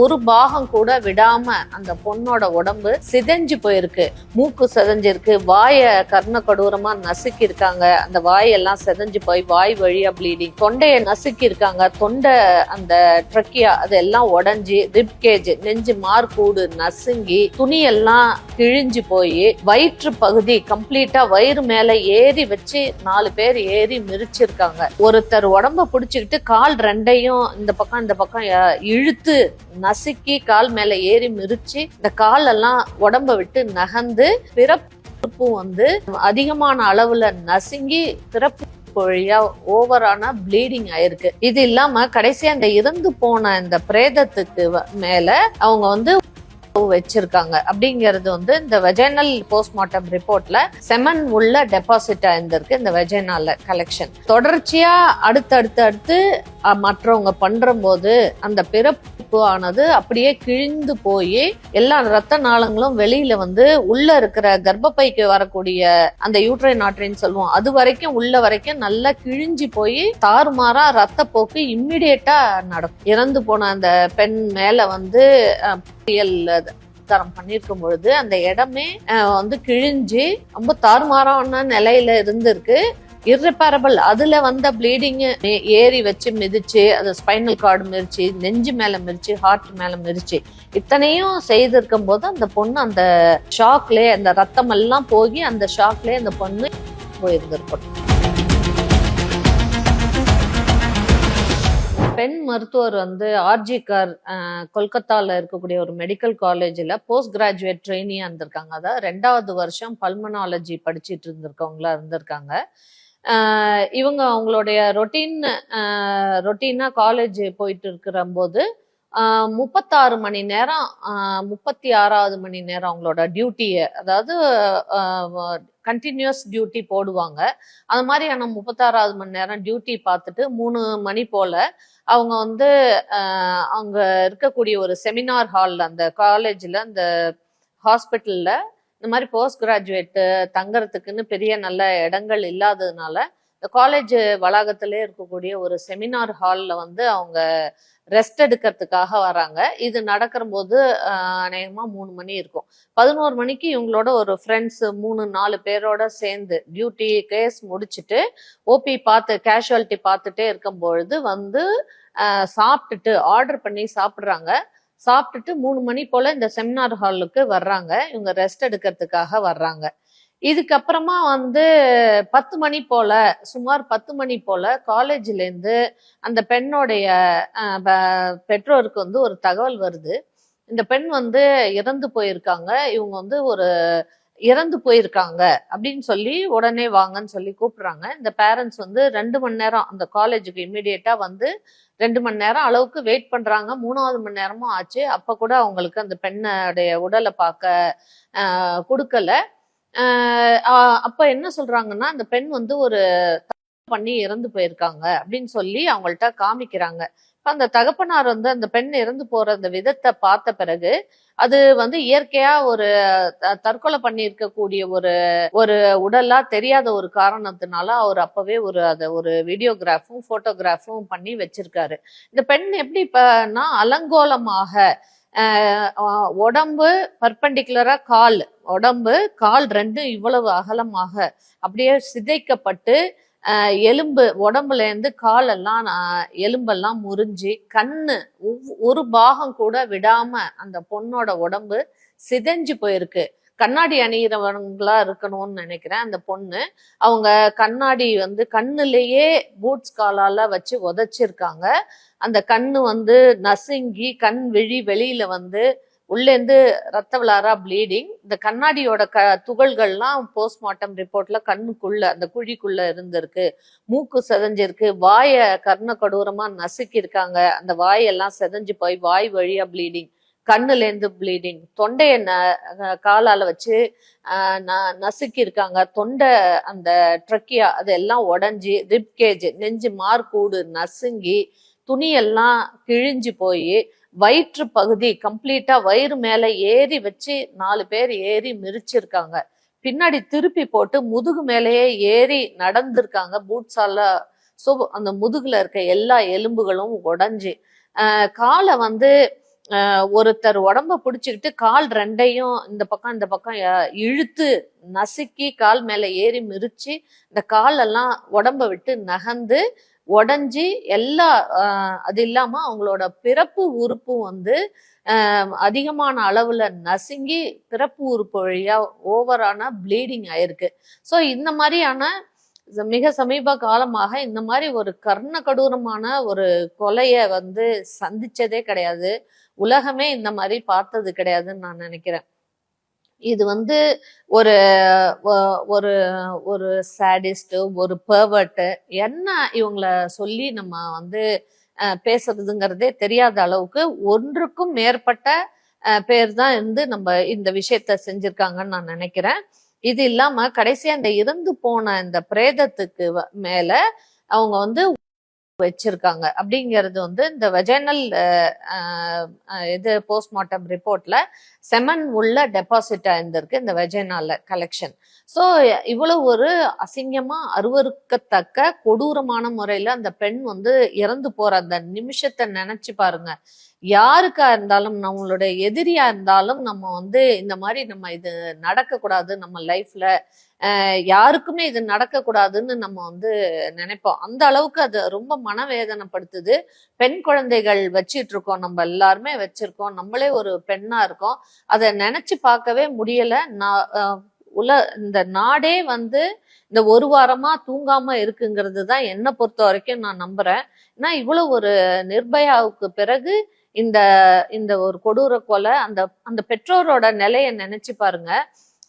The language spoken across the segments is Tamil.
ஒரு பாகம் கூட விடாம அந்த பொண்ணோட உடம்பு சிதைஞ்சு போயிருக்கு. மூக்கு சிதைஞ்சிருக்கு, வாயை கர்ண கொடூரமா நசுக்கி இருக்காங்க, அந்த வாயெல்லாம் சிதைஞ்சு போய் வாய் வழியா ப்ளீடிங், தொண்டையை நசுக்கி இருக்காங்க, தொண்டை அந்த ட்ரக்கியா அதெல்லாம் உடஞ்சி, ரிப்கேஜ் நெஞ்சு மார்பூடு நசுங்கி, துணியெல்லாம் கிழிஞ்சு போய் வயிற்று பகுதி கம்ப்ளீட்டா வயிறு மேல ஏறி வச்சு 4 பேர் ஏறி மிரிச்சிருக்காங்க. ஒருத்தர் உடம்ப பிடிச்சுக்கிட்டு கால் ரெண்டையும் இந்த பக்கம் இழுத்து நசுக்கி கால் மேல ஏறி மிரிச்சு இந்த கால் எல்லாம் உடம்ப விட்டு நகர்ந்து பிறப்பு அதிகமான அளவுல நசுங்கி பிறப்பு வழியா ஓவரான ப்ளீடிங் ஆயிருக்கு. இது இல்லாம கடைசியா அந்த இறந்து போன இந்த பிரேதத்துக்கு மேல அவங்க வச்சிருக்காங்க. அப்படிங்கிறது இந்த வெஜைனல் போஸ்ட்மார்ட்டம் ரிப்போர்ட்ல செமன் உள்ள டெபாசிட் ஆயிருந்திருக்கு. இந்த வெஜைனால கலெக்ஷன் தொடர்ச்சியா அடுத்து மற்றவங்க பண்ற போது அந்த பிறப்பு ஆனது அப்படியே கிழிந்து போய் எல்லா ரத்த நாளங்களும் வெளியில உள்ள இருக்கிற கர்ப்பப்பைக்கு வரக்கூடிய அந்த யூட்ரைன் ஆர்டரின்னு சொல்லுவோம், அது வரைக்கும் உள்ள வரைக்கும் நல்லா கிழிஞ்சு போய் தாறுமாறா ரத்த போக்கு இம்மிடியேட்டா நடக்கும். இறந்து போன அந்த பெண் மேல தரம் பண்ணிருக்கும் பொழுது அந்த இடமே கிழிஞ்சு ரொம்ப தாறுமாறான நிலையில இருந்திருக்கு. இர்ரிப்பேரபிள் அதுல ப்ளீடிங் ஏறி வச்சு மிதிச்சு, அது ஸ்பைனல் கார்டு மிதிச்சு, நெஞ்சு மேல மிதிச்சு, ஹார்ட் மேல மிதிச்சு, இத்தனையும் செய்திருக்கும் போது அந்த பொண்ணு அந்த ஷாக்லயே அந்த ரத்தம் எல்லாம் போய் அந்த ஷாக்லயே அந்த பொண்ணு போயிருந்திருக்கும். பெண் மருத்துவர் ஆர்ஜிகர் கொல்கத்தால இருக்கக்கூடிய ஒரு மெடிக்கல் காலேஜ்ல போஸ்ட் கிராஜுவேட் ட்ரெயினியா இருந்திருக்காங்க. அதாவது 2வது வருஷம் பல்மனாலஜி படிச்சுட்டு இருந்திருக்கவங்களா இருந்திருக்காங்க. இவங்க அவங்களுடைய ரொட்டீனா காலேஜ் போயிட்டு இருக்கிற போது 36 மணி நேரம் 36வது மணி நேரம் அவங்களோட டியூட்டியை, அதாவது கண்டினியூஸ் டியூட்டி போடுவாங்க. அது மாதிரியான 36வது மணி நேரம் டியூட்டி பார்த்துட்டு 3 மணி போல அவங்க அங்க இருக்கக்கூடிய ஒரு செமினார் ஹால்ல, அந்த காலேஜ்ல அந்த ஹாஸ்பிட்டல்ல இந்த மாதிரி போஸ்ட் கிராஜுவேட் தங்கறதுக்குன்னு பெரிய நல்ல இடங்கள் இல்லாததுனால இந்த காலேஜ் வளாகத்திலே இருக்கக்கூடிய ஒரு செமினார் ஹால்ல அவங்க ரெஸ்ட் எடுக்கிறதுக்காக வராங்க. இது நடக்கிற போது அநேகமா 3 மணி இருக்கும். 11 மணிக்கு இவங்களோட ஒரு ஃப்ரெண்ட்ஸ் 3-4 பேரோட சேர்ந்து டியூட்டி கேஸ் முடிச்சுட்டு ஓபி பார்த்து கேஷுவாலிட்டி பார்த்துட்டே இருக்கும் பொழுது சாப்பிட்டுட்டு ஆர்டர் பண்ணி சாப்பிட்றாங்க. சாப்பிட்டுட்டு 3 மணி போல இந்த செமினார் ஹாலுக்கு வர்றாங்க. இவங்க ரெஸ்ட் எடுக்கிறதுக்காக வர்றாங்க. இதுக்கப்புறமா 10 மணி போல, சுமார் 10 மணி போல காலேஜ்ல இருந்து அந்த பெண்ணோடைய பெற்றோருக்கு ஒரு தகவல் வருது. இந்த பெண் இறந்து போயிருக்காங்க, இவங்க ஒரு இறந்து போயிருக்காங்க அப்படின்னு சொல்லி உடனே வாங்கன்னு சொல்லி கூப்பிடுறாங்க. இந்த பேரண்ட்ஸ் 2 மணி நேரம் அந்த காலேஜுக்கு இம்மிடியேட்டா 2 மணி நேரம் அளவுக்கு வெயிட் பண்றாங்க. 3வது மணி நேரமும் ஆச்சு. அப்ப கூட அவங்களுக்கு அந்த பெண்ணுடைய உடலை பார்க்க கொடுக்கல. அப்ப என்ன சொல்றாங்கன்னா, அந்த பெண் ஒரு பண்ணி இறந்து போயிருக்காங்க அப்படின்னு சொல்லி அவங்கள்ட்ட காமிக்கிறாங்க. அந்த தகப்பனார் அந்த பெண் இறந்து போற அந்த விதத்தை பார்த்த பிறகு அது இயற்கையா ஒரு தற்கொலை பண்ணி இருக்கக்கூடிய ஒரு உடலா தெரியாத ஒரு காரணத்தினால அவர் அப்பவே ஒரு வீடியோகிராஃபும் போட்டோகிராஃபும் பண்ணி வச்சிருக்காரு. இந்த பெண் எப்படி இப்பனா அலங்கோலமாக உடம்பு பர்பெண்டிகுலரா கால் 2 இவ்வளவு அகலமாக அப்படியே சிதைக்கப்பட்டு எலும்பு உடம்புல இருந்து காலெல்லாம் எலும்பெல்லாம் முறிஞ்சு கண்ணு ஒரு பாகம் கூட விடாம அந்த பொண்ணோட உடம்பு சிதைஞ்சு போயிருக்கு. கண்ணாடி அணிகிறவங்களா இருக்கணும்னு நினைக்கிறேன் அந்த பொண்ணு. அவங்க கண்ணாடி கண்ணுலயே பூட்ஸ் காலால வச்சு உதைச்சிருக்காங்க. அந்த கண்ணு நசுங்கி கண் விழி வெளியில உள்ளேந்து ரத்த விளாரா ப்ளீடிங். இந்த கண்ணாடியோட துகள்கள்லாம் போஸ்ட்மார்ட்டம் ரிப்போர்ட்ல கண்ணுக்குள்ள அந்த குழிக்குள்ள இருந்திருக்கு. மூக்கு செதஞ்சிருக்கு, வாயை கர்ண கொடூரமா நசுக்கி இருக்காங்க, அந்த வாயெல்லாம் செதஞ்சு போய் வாய் வழியா ப்ளீடிங், கண்ணுலேருந்து ப்ளீடிங், தொண்டைய காலால வச்சு நசுக்கி இருக்காங்க, தொண்டை அந்த ட்ரக்கியா அதெல்லாம் உடஞ்சி, ரிப்கேஜ் நெஞ்சு மார்பூடு நசுங்கி, துணியெல்லாம் கிழிஞ்சு போய் வயிற்று பகுதி கம்ப்ளீட்டா வயிறு மேல ஏறி வச்சு 4 பேர் ஏறி மிரிச்சிருக்காங்க. பின்னாடி திருப்பி போட்டு முதுகு மேலேயே ஏறி நடந்திருக்காங்க பூட்ஸால. ஸோ அந்த முதுகுல இருக்க எல்லா எலும்புகளும் உடஞ்சி காலை ஒருத்தர் உடம்ப பிடிச்சுக்கிட்டு கால் ரெண்டையும் இந்த பக்கம் இழுத்து நசுக்கி கால் மேல ஏறி மிதிச்சு இந்த காலெல்லாம் உடம்ப விட்டு நகர்ந்து உடஞ்சி எல்லா அது இல்லாம அவங்களோட பிறப்பு உறுப்பும் வந்து அதிகமான அளவுல நசுங்கி பிறப்பு உறுப்பு வழியா ஓவரான ப்ளீடிங் ஆயிருக்கு. ஸோ இந்த மாதிரியான மிக சமீப காலமாக இந்த மாதிரி ஒரு கர்ண கடூரமான ஒரு கொலைய வந்து சந்திச்சதே கிடையாது. உலகமே இந்த மாதிரி பார்த்தது கிடையாதுன்னு நான் நினைக்கிறேன். இது வந்து ஒரு ஒரு ஒரு சாடிஸ்ட், ஒரு பெர்வர்ட், என்ன இவங்கள சொல்லி நம்ம வந்து பேசுறதுங்கிறதே தெரியாத அளவுக்கு ஒன்றுக்கும் மேற்பட்ட பேர் தான் இருந்து நம்ம இந்த விஷயத்த செஞ்சிருக்காங்கன்னு நான் நினைக்கிறேன். இது இல்லாம கடைசியா இந்த இறந்து போன இந்த பிரேதத்துக்கு மேல அவங்க வந்து வச்சிருக்காங்க அப்படிங்கிறது வந்து இந்த வெஜைனல் இது போஸ்ட்மார்ட்டம் ரிப்போர்ட்ல செமன் உள்ள டெபாசிட் ஆயிருந்திருக்கு இந்த வெஜைனால கலெக்ஷன். ஸோ இவ்வளவு ஒரு அசிங்கமா அருவருக்கத்தக்க கொடூரமான முறையில அந்த பெண் வந்து இறந்து போற அந்த நிமிஷத்தை நினைச்சு பாருங்க. யாருக்கா இருந்தாலும் நம்மளுடைய எதிரியா இருந்தாலும் நம்ம வந்து இந்த மாதிரி நம்ம இது நடக்கக்கூடாது நம்ம லைஃப்ல, யாருக்குமே இது நடக்கக்கூடாதுன்னு நம்ம வந்து நினைப்போம். அந்த அளவுக்கு அது ரொம்ப மனவேதனைப்படுத்துது. பெண் குழந்தைகள் வச்சிட்டு இருக்கோம், நம்ம எல்லாருமே வச்சிருக்கோம், நம்மளே ஒரு பெண்ணா இருக்கோம். அதை நினைச்சு பார்க்கவே முடியல. இந்த நாடே வந்து இந்த ஒரு வாரமா தூங்காம இருக்குங்கிறது தான் என்னை பொறுத்த வரைக்கும் நான் நம்புறேன். ஏன்னா இவ்வளவு ஒரு நிர்பயாவுக்கு பிறகு இந்த இந்த ஒரு கொடூர கொலை, அந்த அந்த பெற்றோரோட நிலையை நினைச்சு பாருங்க.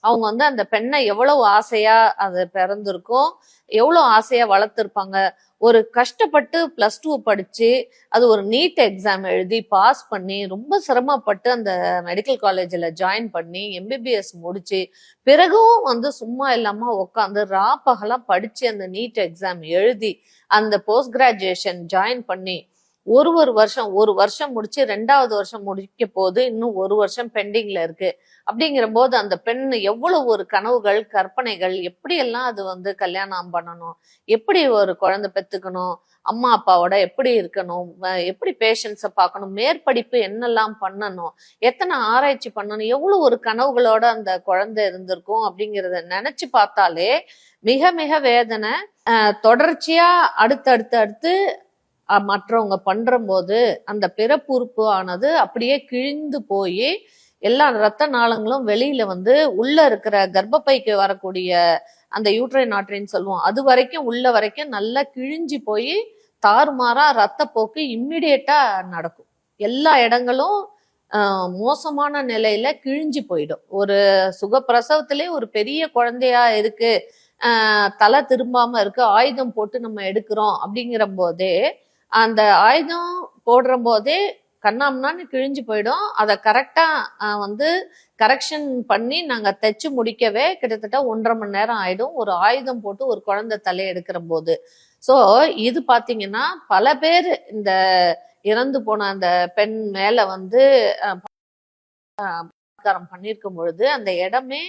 அவங்க வந்து அந்த பெண்ணை எவ்வளவு ஆசையா அது பிறந்திருக்கும், எவ்வளவு ஆசையா வளர்த்துருப்பாங்க. ஒரு கஷ்டப்பட்டு +2 படிச்சு அது ஒரு நீட் எக்ஸாம் எழுதி பாஸ் பண்ணி ரொம்ப சிரமப்பட்டு அந்த மெடிக்கல் காலேஜில் ஜாயின் பண்ணி எம்பிபிஎஸ் முடிச்சு பிறகும் வந்து சும்மா இல்லாம உட்காந்து ராப்பகலாம் படிச்சு அந்த நீட் எக்ஸாம் எழுதி அந்த போஸ்ட் கிராஜுவேஷன் ஜாயின் பண்ணி ஒரு வருஷம் முடிச்சு 2வது வருஷம் முடிக்க போது இன்னும் 1 வருஷம் பெண்டிங்ல இருக்கு. அப்படிங்கிற போது அந்த பெண் எவ்வளவு ஒரு கனவுகள், கற்பனைகள், எப்படி எல்லாம் அது வந்து கல்யாணம் பண்ணணும், எப்படி ஒரு குழந்தை பெத்துக்கணும், அம்மா அப்பாவோட எப்படி இருக்கணும், எப்படி பேஷன்ஸை பார்க்கணும், மேற்படிப்பு என்னெல்லாம் பண்ணணும், எத்தனை ஆராய்ச்சி பண்ணணும், எவ்வளவு ஒரு கனவுகளோட அந்த குழந்தை இருந்திருக்கும் அப்படிங்கிறத நினைச்சு பார்த்தாலே மிக மிக வேதனை. தொடர்ச்சியா அடுத்து மற்றவங்க பண்ற போது அந்த பிறப்புறுப்பு ஆனது அப்படியே கிழிந்து போய் எல்லா ரத்த நாளங்களும் வெளியில வந்து உள்ள இருக்கிற கர்ப்பப்பைக்கு வரக்கூடிய அந்த யூட்ரைன் ஆர்டரின்னு சொல்லுவோம், அது வரைக்கும் உள்ள வரைக்கும் நல்லா கிழிஞ்சு போய் தாறுமாறா ரத்தப்போக்கு இம்மிடியேட்டா நடக்கும். எல்லா இடங்களும் மோசமான நிலையில கிழிஞ்சு போயிடும். ஒரு சுகப்பிரசவத்திலே ஒரு பெரிய குழந்தையா இருக்கு, தலை திரும்பாம இருக்கு, ஆயுதம் போட்டு நம்ம எடுக்கிறோம் அப்படிங்கிற போதே அந்த ஆயுதம் போடுற போதே கண்ணாம்னான்னு கிழிஞ்சு போயிடும். அதை கரெக்டா வந்து கரெக்ஷன் பண்ணி நாங்க தைச்சு முடிக்கவே கிட்டத்தட்ட 1.5 மணி நேரம் ஆயிடும், ஒரு ஆயுதம் போட்டு ஒரு குழந்தை தலையை எடுக்கிற போது. ஸோ இது பாத்தீங்கன்னா பல பேர் இந்த இறந்து போன அந்த பெண் மேல வந்து பண்ணியிருக்கும் பொழுது அந்த இடமே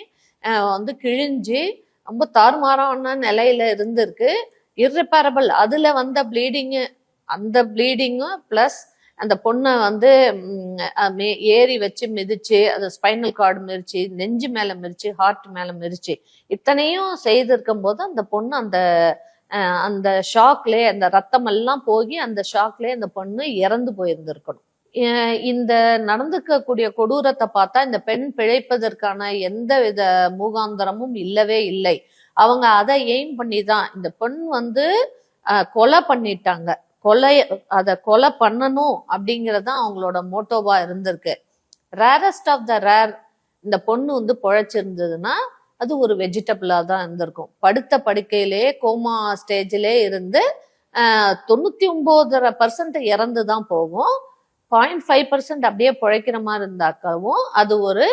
வந்து கிழிஞ்சு ரொம்ப தாறுமாறான நிலையில இருந்திருக்கு. இர்ரிப்பேரபிள். அதுல வந்த ப்ளீடிங்கு, அந்த ப்ளீடிங்கும் பிளஸ் அந்த பொண்ணை வந்து ஏறி வச்சு மிதிச்சு, அது ஸ்பைனல் கார்டு மிதிச்சு, நெஞ்சு மேல மிதிச்சு, ஹார்ட் மேல மிதிச்சு, இத்தனையும் செய்திருக்கும் போது அந்த பொண்ணு அந்த அந்த ஷாக்லேயே அந்த ரத்தம் எல்லாம் போகி அந்த ஷாக்லேயே அந்த பொண்ணு இறந்து போயிருந்திருக்கணும். இந்த நடந்துக்கக்கூடிய கொடூரத்தை பார்த்தா இந்த பெண் பிழைப்பதற்கான எந்த வித மூகாந்தரமும் இல்லவே இல்லை. அவங்க அதை எய்ம் பண்ணி தான் இந்த பெண் வந்து கொலை பண்ணிட்டாங்க, அதை கொலை பண்ணணும் அப்படிங்கறதுதான் அவங்களோட மோட்டோவா இருந்திருக்கு. ரேரஸ்ட் ஆஃப் த ரேர் இந்த பொண்ணு வந்து பொழைச்சிருந்ததுன்னா அது ஒரு வெஜிடபிளா தான் இருந்திருக்கும். படுத்த படுக்கையிலே கோமா ஸ்டேஜிலே இருந்து 99% இறந்து தான் போகும். 0.5% அப்படியே பிழைக்கிற மாதிரி இருந்தாக்கவும் அது ஒரு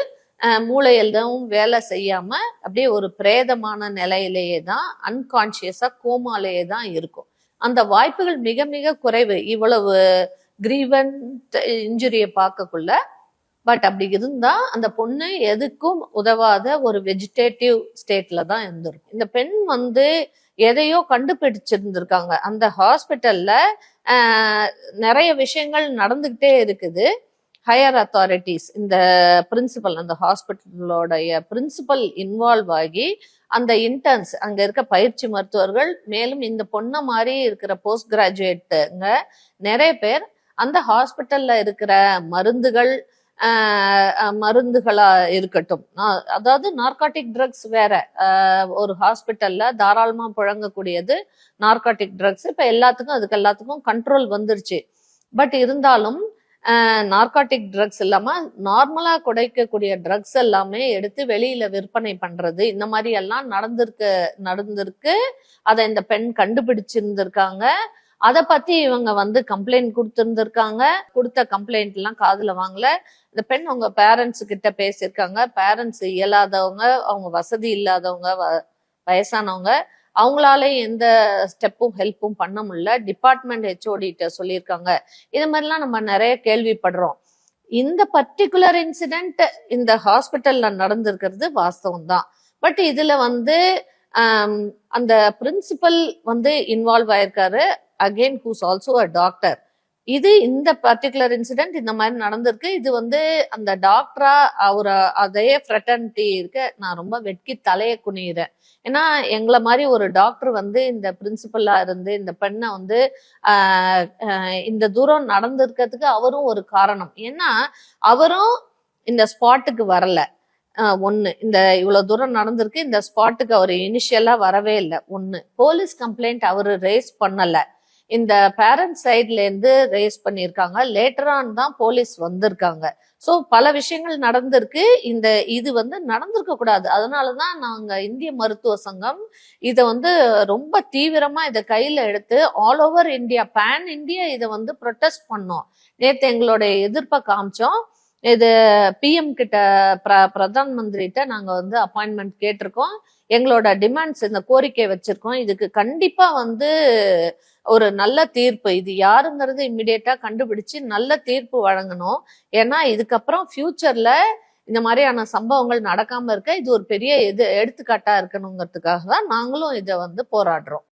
மூளையிலும் வேலை செய்யாம அப்படியே ஒரு பிரேதமான நிலையிலேயே தான், அன்கான்சியஸா கோமாலேயே தான் இருக்கும். அந்த வாய்ப்புகள் மிக மிக குறைவு இவ்வளவு கிரீவன்ட் இன்ஜுரியை பார்க்கக்குள்ள. பட் அப்படி இருந்தா அந்த பொண்ணு எதுக்கும் உதவாத ஒரு வெஜிடேட்டிவ் ஸ்டேட்ல தான் இருந்திருக்கும். இந்த பெண் வந்து எதையோ கண்டுபிடிச்சிருந்திருக்காங்க. அந்த ஹாஸ்பிட்டல்ல நிறைய விஷயங்கள் நடந்துகிட்டே இருக்குது. ஹையர் அத்தாரிட்டிஸ், இந்த பிரின்சிபல், அந்த ஹாஸ்பிட்டலோடைய பிரின்சிபல் இன்வால்வ் ஆகி அந்த இன்டர்ன்ஸ், அங்க இருக்க பயிற்சி மருத்துவர்கள், மேலும் இந்த பொண்ண மாதிரி இருக்கிற போஸ்ட் கிராஜுவேட்டுங்க நிறைய பேர் அந்த ஹாஸ்பிட்டல்ல இருக்கிற மருந்துகள், மருந்துகளா இருக்கட்டும், அதாவது நார்காட்டிக் ட்ரக்ஸ் வேற, ஒரு ஹாஸ்பிட்டல்ல தாராளமா புழங்கக்கூடியது நார்காட்டிக் ட்ரக்ஸ். இப்ப அதுக்கு எல்லாத்துக்கும் கண்ட்ரோல் வந்துருச்சு. பட் இருந்தாலும் நார்காட்டிக் ட்ரக்ஸ் இல்லாம நார்மலா குடைக்கக்கூடிய ட்ரக்ஸ் எல்லாமே எடுத்து வெளியில விற்பனை பண்றது, இந்த மாதிரி எல்லாம் நடந்திருக்கு. அதை இந்த பெண் கண்டுபிடிச்சிருந்திருக்காங்க. அதை பத்தி இவங்க கம்ப்ளைண்ட் கொடுத்திருந்திருக்காங்க. கொடுத்த கம்ப்ளைண்ட் எல்லாம் காதுல வாங்கல. இந்த பெண் அவங்க பேரண்ட்ஸ் கிட்ட பேசியிருக்காங்க. பேரண்ட்ஸ் இயலாதவங்க, அவங்க வசதி இல்லாதவங்க, வயசானவங்க, அவங்களால எந்த ஸ்டெப்பும் ஹெல்ப்பும் பண்ண முடியல. டிபார்ட்மெண்ட் ஹெச்ஓடிட்ட சொல்லியிருக்காங்க. இது மாதிரிலாம் நம்ம நிறைய கேள்விப்படுறோம். இந்த பர்டிகுலர் இன்சிடென்ட் இந்த ஹாஸ்பிட்டல்ல நடந்திருக்கிறது வாஸ்தவம் தான். பட் இதுல அந்த பிரின்சிபல் இன்வால்வ் ஆயிருக்காரு, again who's also a doctor. இந்த பர்டிகுலர் இன்சிடென்ட் இந்த மாதிரி நடந்திருக்கு. இது அந்த டாக்டரா அதே ஃப்ரெட்டர்னிட்டி இருக்க நான் ரொம்ப வெட்கி தலையை குனிகிறேன். ஏன்னா எங்களை மாதிரி ஒரு டாக்டர் இந்த பிரின்சிபலா இருந்து இந்த பெண்ணை இந்த தூரம் நடந்திருக்கிறதுக்கு அவரும் ஒரு காரணம். ஏன்னா அவரும் இந்த ஸ்பாட்டுக்கு வரல. இந்த இவ்வளவு தூரம் நடந்திருக்கு, இந்த ஸ்பாட்டுக்கு அவர் இனிஷியலா வரவே இல்லை. போலீஸ் கம்ப்ளைண்ட் அவரு ரேஸ் பண்ணல, இந்த பேரண்ட் சைட்ல இருந்து ரேஸ் பண்ணியிருக்காங்க. லேட்டரான் தான் போலீஸ் வந்திருக்காங்க. ஸோ பல விஷயங்கள் நடந்திருக்கு. இது நடந்திருக்க கூடாது. அதனாலதான் நாங்க இந்திய மருத்துவ சங்கம் இதை ரொம்ப தீவிரமா இதை கையில எடுத்து all over India, ban India இதை ப்ரொட்டஸ்ட் பண்ணோம். நேற்று எங்களுடைய எதிர்ப்பை காமிச்சோம். இது பிஎம் கிட்ட, பிரதான் மந்திரிட்ட நாங்க அப்பாயின்மெண்ட் கேட்டிருக்கோம். எங்களோட டிமாண்ட்ஸ், இந்த கோரிக்கை வச்சிருக்கோம். இதுக்கு கண்டிப்பா ஒரு நல்ல தீர்ப்பு, இது யாருங்கிறது இம்மிடியேட்டா கண்டுபிடிச்சு நல்ல தீர்ப்பு வழங்கணும். ஏன்னா இதுக்கப்புறம் ஃபியூச்சர்ல இந்த மாதிரியான சம்பவங்கள் நடக்காம இருக்க இது ஒரு பெரிய எடுத்துக்காட்டா இருக்கணுங்கிறதுக்காக தான் நாங்களும் இதை போராடுறோம்.